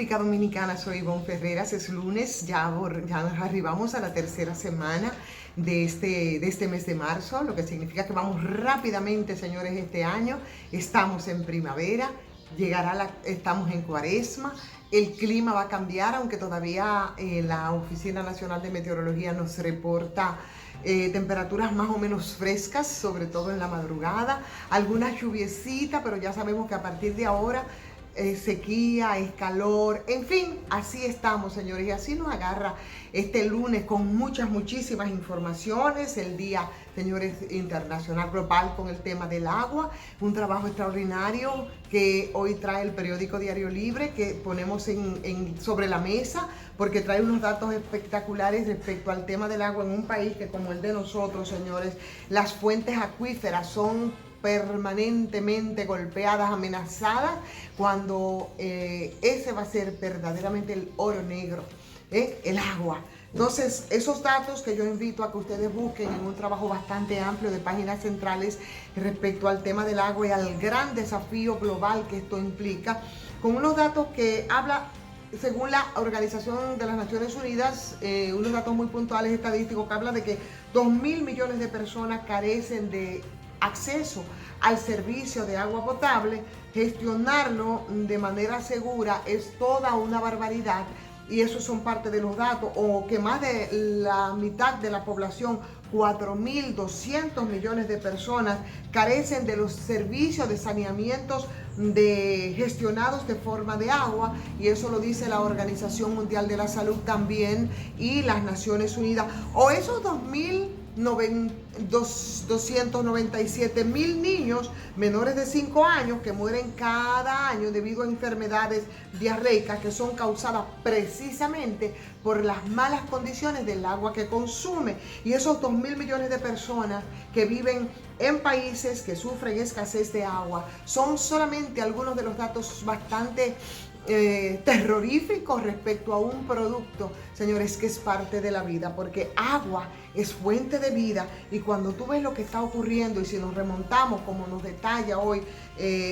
República Dominicana, soy Ivonne Ferreras, es lunes, ya nos arribamos a la tercera semana de este mes de marzo, lo que significa que vamos rápidamente, señores, este año. Estamos en primavera, estamos en cuaresma, el clima va a cambiar, aunque todavía la Oficina Nacional de Meteorología nos reporta temperaturas más o menos frescas, sobre todo en la madrugada, algunas lluviecitas, pero ya sabemos que a partir de ahora sequía, es calor, en fin, así estamos, señores, y así nos agarra este lunes con muchísimas informaciones. El día, señores, internacional global con el tema del agua, un trabajo extraordinario que hoy trae el periódico Diario Libre, que ponemos sobre la mesa, porque trae unos datos espectaculares respecto al tema del agua en un país que, como el de nosotros, señores, las fuentes acuíferas son permanentemente golpeadas, amenazadas, cuando ese va a ser verdaderamente el oro negro, el agua. Entonces, esos datos que yo invito a que ustedes busquen en un trabajo bastante amplio de páginas centrales respecto al tema del agua y al gran desafío global que esto implica, con unos datos que habla, según la Organización de las Naciones Unidas, unos datos muy puntuales estadísticos que habla de que 2.000 millones de personas carecen de acceso al servicio de agua potable. Gestionarlo de manera segura es toda una barbaridad, y esos son parte de los datos, o que más de la mitad de la población, 4.200 millones de personas, carecen de los servicios de saneamientos gestionados de forma de agua, y eso lo dice la Organización Mundial de la Salud también y las Naciones Unidas. O esos 297.000 niños menores de 5 años que mueren cada año debido a enfermedades diarreicas que son causadas precisamente por las malas condiciones del agua que consume. Y esos 2.000 millones de personas que viven en países que sufren escasez de agua son solamente algunos de los datos bastante terroríficos respecto a un producto, señores, que es parte de la vida, porque agua es fuente de vida. Y cuando tú ves lo que está ocurriendo, y si nos remontamos, como nos detalla hoy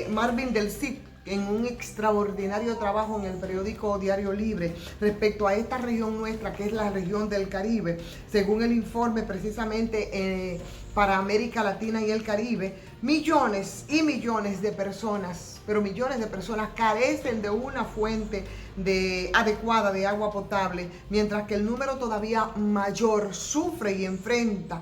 Marvin del Cid en un extraordinario trabajo en el periódico Diario Libre respecto a esta región nuestra, que es la región del Caribe, según el informe precisamente para América Latina y el Caribe, millones y millones de personas, pero millones de personas carecen de una fuente adecuada de agua potable, mientras que el número todavía mayor sufre y enfrenta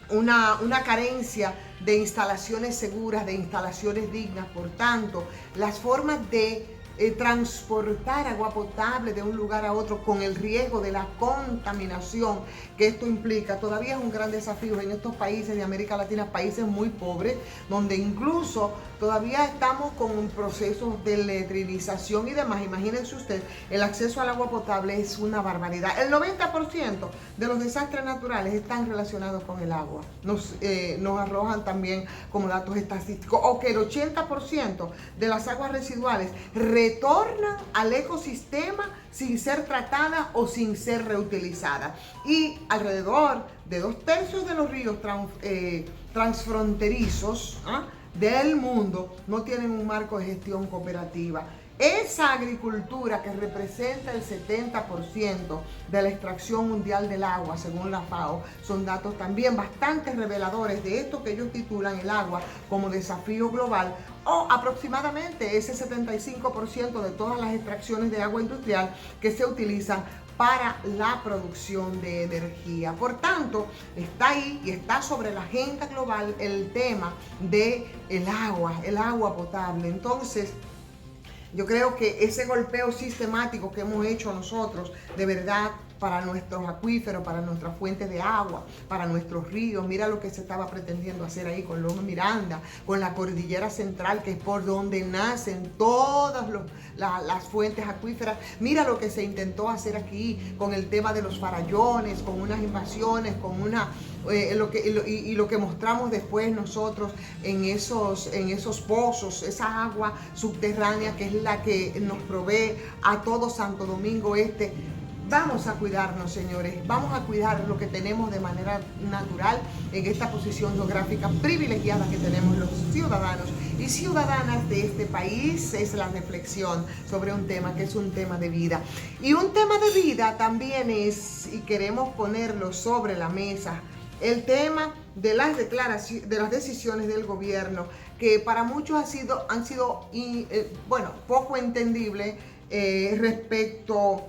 una carencia de instalaciones seguras, de instalaciones dignas. Por tanto, las formas de transportar agua potable de un lugar a otro con el riesgo de la contaminación que esto implica, todavía es un gran desafío en estos países de América Latina, países muy pobres, donde incluso todavía estamos con procesos de letrinización y demás. Imagínense usted, el acceso al agua potable es una barbaridad. El 90% de los desastres naturales están relacionados con el agua. Nos arrojan también como datos estadísticos, o que el 80% de las aguas residuales retornan al ecosistema sin ser tratadas o sin ser reutilizadas. Y alrededor de 2/3 de los ríos transfronterizos del mundo no tienen un marco de gestión cooperativa. Esa agricultura que representa el 70% de la extracción mundial del agua, según la FAO, son datos también bastante reveladores de esto que ellos titulan el agua como desafío global, o aproximadamente ese 75% de todas las extracciones de agua industrial que se utilizan para la producción de energía. Por tanto, está ahí y está sobre la agenda global el tema de el agua potable. Entonces, yo creo que ese golpeo sistemático que hemos hecho nosotros, de verdad, para nuestros acuíferos, para nuestras fuentes de agua, para nuestros ríos. Mira lo que se estaba pretendiendo hacer ahí con Loma Miranda, con la Cordillera Central, que es por donde nacen todas las fuentes acuíferas. Mira lo que se intentó hacer aquí con el tema de los farallones, con unas invasiones, con lo que mostramos después nosotros en esos pozos, esa agua subterránea que es la que nos provee a todo Santo Domingo Este Vamos a cuidarnos, señores, vamos a cuidar lo que tenemos de manera natural en esta posición geográfica privilegiada que tenemos los ciudadanos y ciudadanas de este país. Es la reflexión sobre un tema que es un tema de vida. Y un tema de vida también es, y queremos ponerlo sobre la mesa, el tema de las declaraciones, de las decisiones del gobierno, que para muchos han sido poco entendible respecto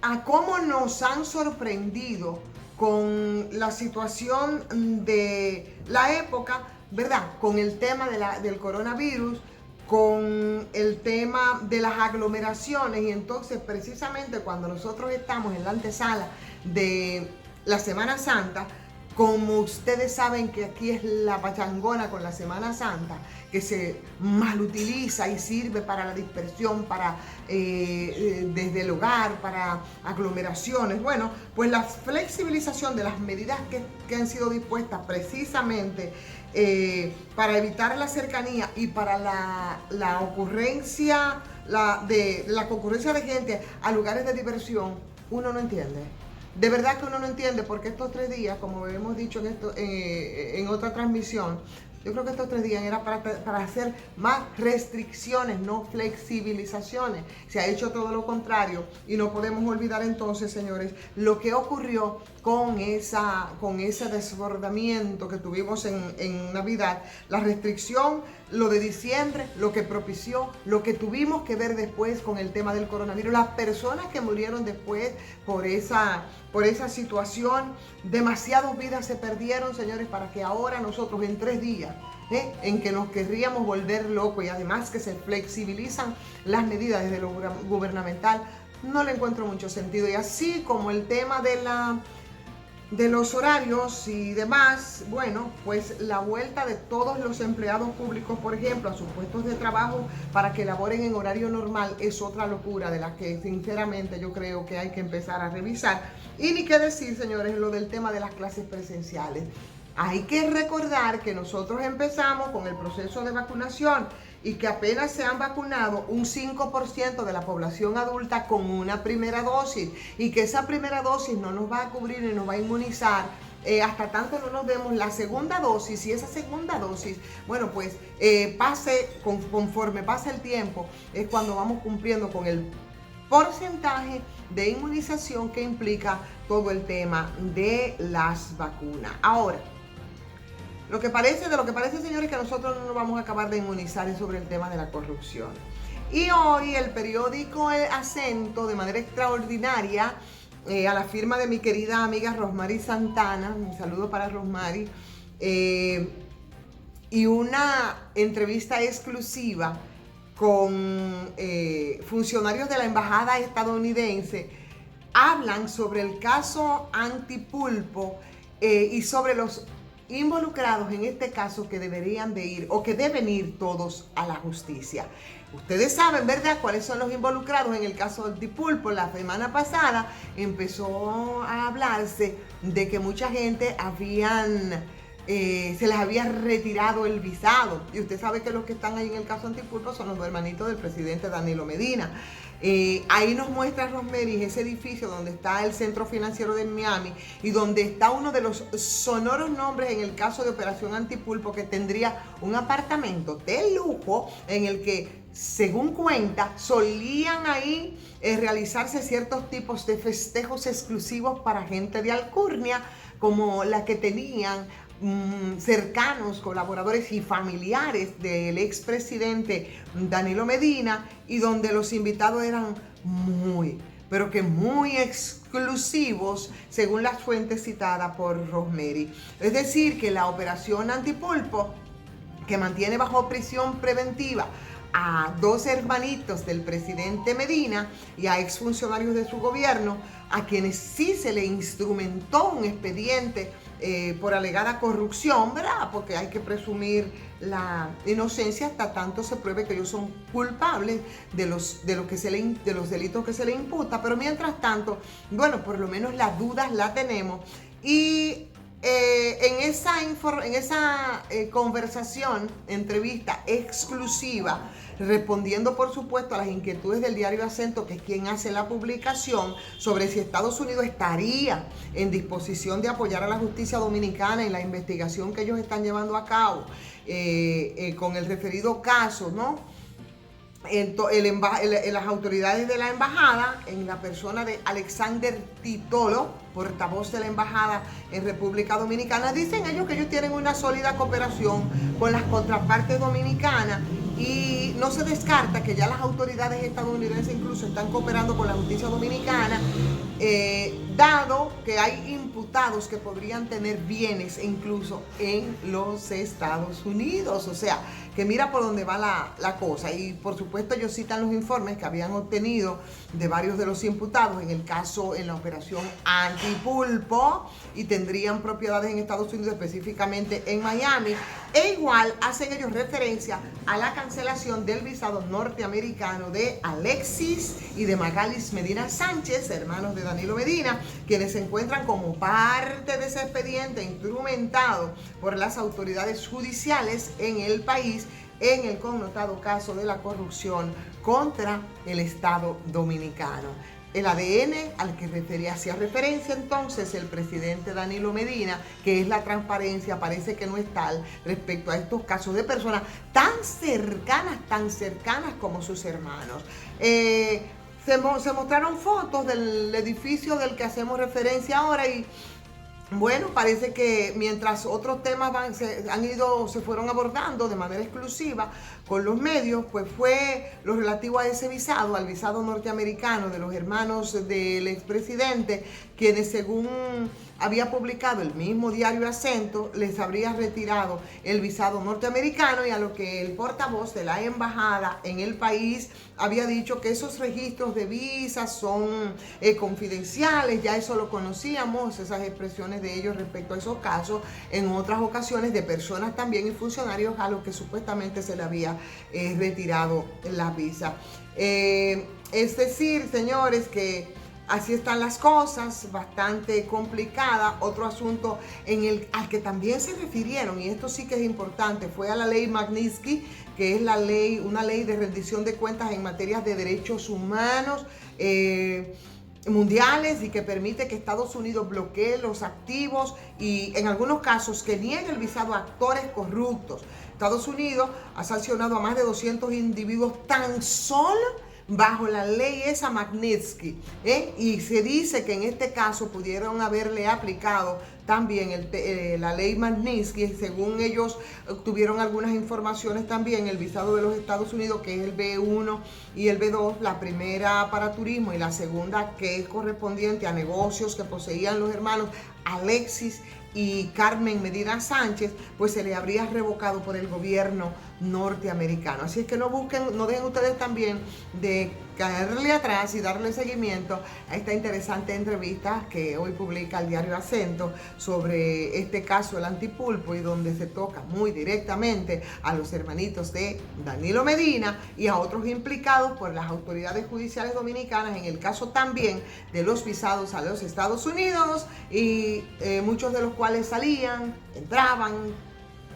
a cómo nos han sorprendido con la situación de la época, ¿verdad? Con el tema del coronavirus, con el tema de las aglomeraciones, y entonces precisamente cuando nosotros estamos en la antesala de la Semana Santa, como ustedes saben que aquí es la pachangona con la Semana Santa, que se malutiliza y sirve para la dispersión, para desde el hogar, para aglomeraciones. Bueno, pues la flexibilización de las medidas que han sido dispuestas precisamente para evitar la cercanía y para la ocurrencia, la concurrencia de gente a lugares de diversión, uno no entiende. De verdad que uno no entiende porque estos 3 días, como hemos dicho en otra transmisión, yo creo que estos 3 días era para hacer más restricciones, no flexibilizaciones. Se ha hecho todo lo contrario y no podemos olvidar entonces, señores, lo que ocurrió con ese desbordamiento que tuvimos en Navidad, la restricción, lo de diciembre, lo que propició, lo que tuvimos que ver después con el tema del coronavirus, las personas que murieron después por esa situación, demasiadas vidas se perdieron, señores, para que ahora nosotros en 3 días, en que nos querríamos volver locos y además que se flexibilizan las medidas desde lo gubernamental, no le encuentro mucho sentido. Y así como el tema de los horarios y demás, bueno, pues la vuelta de todos los empleados públicos, por ejemplo, a sus puestos de trabajo para que laboren en horario normal es otra locura de la que sinceramente yo creo que hay que empezar a revisar. Y ni qué decir, señores, lo del tema de las clases presenciales. Hay que recordar que nosotros empezamos con el proceso de vacunación y que apenas se han vacunado un 5% de la población adulta con una primera dosis, y que esa primera dosis no nos va a cubrir y nos va a inmunizar hasta tanto no nos demos la segunda dosis. Y esa segunda dosis, bueno, pues conforme pasa el tiempo, es cuando vamos cumpliendo con el porcentaje de inmunización que implica todo el tema de las vacunas. Ahora, lo que parece, señores, que nosotros no nos vamos a acabar de inmunizar es sobre el tema de la corrupción. Y hoy el periódico El Acento, de manera extraordinaria, a la firma de mi querida amiga Rosmary Santana, un saludo para Rosmary, y una entrevista exclusiva con funcionarios de la embajada estadounidense, hablan sobre el caso Antipulpo y sobre los involucrados en este caso que deberían de ir o que deben ir todos a la justicia. Ustedes saben, ¿verdad?, cuáles son los involucrados en el caso Antipulpo. La semana pasada empezó a hablarse de que mucha gente se les había retirado el visado. Y usted sabe que los que están ahí en el caso Antipulpo son los hermanitos del presidente Danilo Medina. Ahí nos muestra Rosmary ese edificio donde está el centro financiero de Miami y donde está uno de los sonoros nombres en el caso de Operación Antipulpo, que tendría un apartamento de lujo en el que, según cuenta, solían ahí realizarse ciertos tipos de festejos exclusivos para gente de alcurnia, como la que tenían cercanos, colaboradores y familiares del expresidente Danilo Medina, y donde los invitados eran muy exclusivos, según las fuentes citadas por Rosmary. Es decir, que la operación Antipulpo, que mantiene bajo prisión preventiva a 2 hermanitos del presidente Medina y a exfuncionarios de su gobierno, a quienes sí se le instrumentó un expediente por alegada corrupción, ¿verdad? Porque hay que presumir la inocencia hasta tanto se pruebe que ellos son culpables de los delitos que se le imputa. Pero mientras tanto, bueno, por lo menos las dudas las tenemos. Y en esa conversación, entrevista exclusiva, respondiendo por supuesto a las inquietudes del diario Acento, que es quien hace la publicación, sobre si Estados Unidos estaría en disposición de apoyar a la justicia dominicana en la investigación que ellos están llevando a cabo con el referido caso, ¿no? Las autoridades de la embajada, en la persona de Alexander Titolo, portavoz de la embajada en República Dominicana, dicen ellos que ellos tienen una sólida cooperación con las contrapartes dominicanas y no se descarta que ya las autoridades estadounidenses incluso están cooperando con la justicia dominicana, dado que hay imputados que podrían tener bienes incluso en los Estados Unidos. O sea, que mira por dónde va la cosa. Y por supuesto ellos citan los informes que habían obtenido de varios de los imputados en el caso, en la operación Antipulpo, y tendrían propiedades en Estados Unidos, específicamente en Miami. E igual hacen ellos referencia a la cancelación del visado norteamericano de Alexis y de Magalis Medina Sánchez, hermanos de Danilo Medina, quienes se encuentran como parte de ese expediente instrumentado por las autoridades judiciales en el país en el connotado caso de la corrupción contra el Estado dominicano. El ADN al que hacía referencia entonces el presidente Danilo Medina, que es la transparencia, parece que no es tal respecto a estos casos de personas tan cercanas como sus hermanos. Se mostraron fotos del edificio del que hacemos referencia ahora y bueno, parece que mientras otros temas se fueron abordando de manera exclusiva con los medios, pues fue lo relativo a ese visado, al visado norteamericano de los hermanos del expresidente, quienes según había publicado el mismo diario Acento, les habría retirado el visado norteamericano, y a lo que el portavoz de la embajada en el país había dicho que esos registros de visas son confidenciales, ya eso lo conocíamos, esas expresiones de ellos respecto a esos casos en otras ocasiones de personas también y funcionarios a los que supuestamente se le había retirado la visa. Es decir, señores, que así están las cosas, bastante complicada. Otro asunto al que también se refirieron, y esto sí que es importante, fue a la ley Magnitsky, que es una ley de rendición de cuentas en materias de derechos humanos mundiales, y que permite que Estados Unidos bloquee los activos y en algunos casos que niegue el visado a actores corruptos. Estados Unidos ha sancionado a más de 200 individuos tan solo bajo la ley esa Magnitsky, y se dice que en este caso pudieron haberle aplicado también la ley Magnitsky, según ellos obtuvieron algunas informaciones también, el visado de los Estados Unidos, que es el B1 y el B2, la primera para turismo y la segunda que es correspondiente a negocios que poseían los hermanos Alexis y Carmen Medina Sánchez, pues se le habría revocado por el gobierno norteamericano. Así es que no dejen ustedes también de caerle atrás y darle seguimiento a esta interesante entrevista que hoy publica el diario Acento sobre este caso, el Antipulpo, y donde se toca muy directamente a los hermanitos de Danilo Medina y a otros implicados por las autoridades judiciales dominicanas en el caso también de los visados a los Estados Unidos, y muchos de los cuales entraban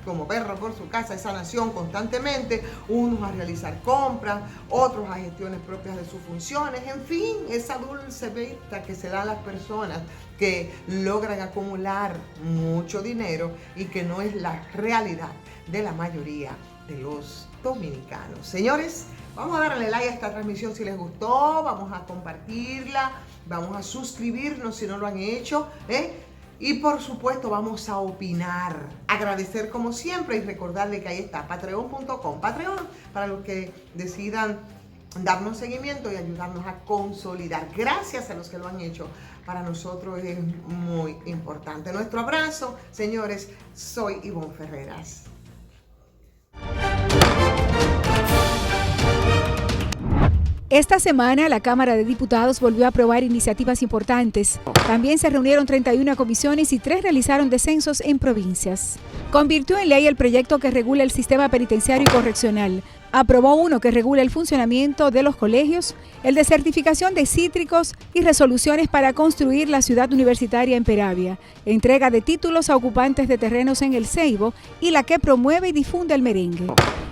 como perro por su casa, esa nación constantemente, unos a realizar compras, otros a gestiones propias de sus funciones, en fin, esa dulce vida que se da a las personas que logran acumular mucho dinero y que no es la realidad de la mayoría de los dominicanos. Señores, vamos a darle like a esta transmisión si les gustó, vamos a compartirla, vamos a suscribirnos si no lo han hecho, y por supuesto vamos a opinar, agradecer como siempre y recordarle que ahí está patreon.com, Patreon para los que decidan darnos seguimiento y ayudarnos a consolidar. Gracias a los que lo han hecho, para nosotros es muy importante. Nuestro abrazo, señores, soy Ivonne Ferreras. Esta semana la Cámara de Diputados volvió a aprobar iniciativas importantes. También se reunieron 31 comisiones y 3 realizaron descensos en provincias. Convirtió en ley el proyecto que regula el sistema penitenciario y correccional. aprobó uno que regula el funcionamiento de los colegios, el de certificación de cítricos y resoluciones para construir la ciudad universitaria en Peravia, entrega de títulos a ocupantes de terrenos en El Ceibo y la que promueve y difunde el merengue.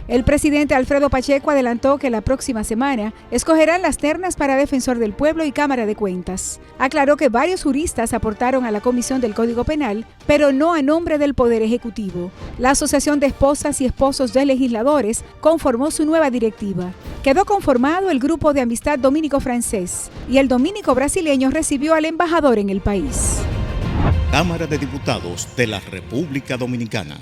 El presidente Alfredo Pacheco adelantó que la próxima semana escogerán las ternas para Defensor del Pueblo y Cámara de Cuentas. Aclaró que varios juristas aportaron a la Comisión del Código Penal, pero no a nombre del Poder Ejecutivo. La Asociación de Esposas y Esposos de Legisladores conformó su nueva directiva. Quedó conformado el Grupo de Amistad Dominico-Francés y el dominico brasileño recibió al embajador en el país. Cámara de Diputados de la República Dominicana.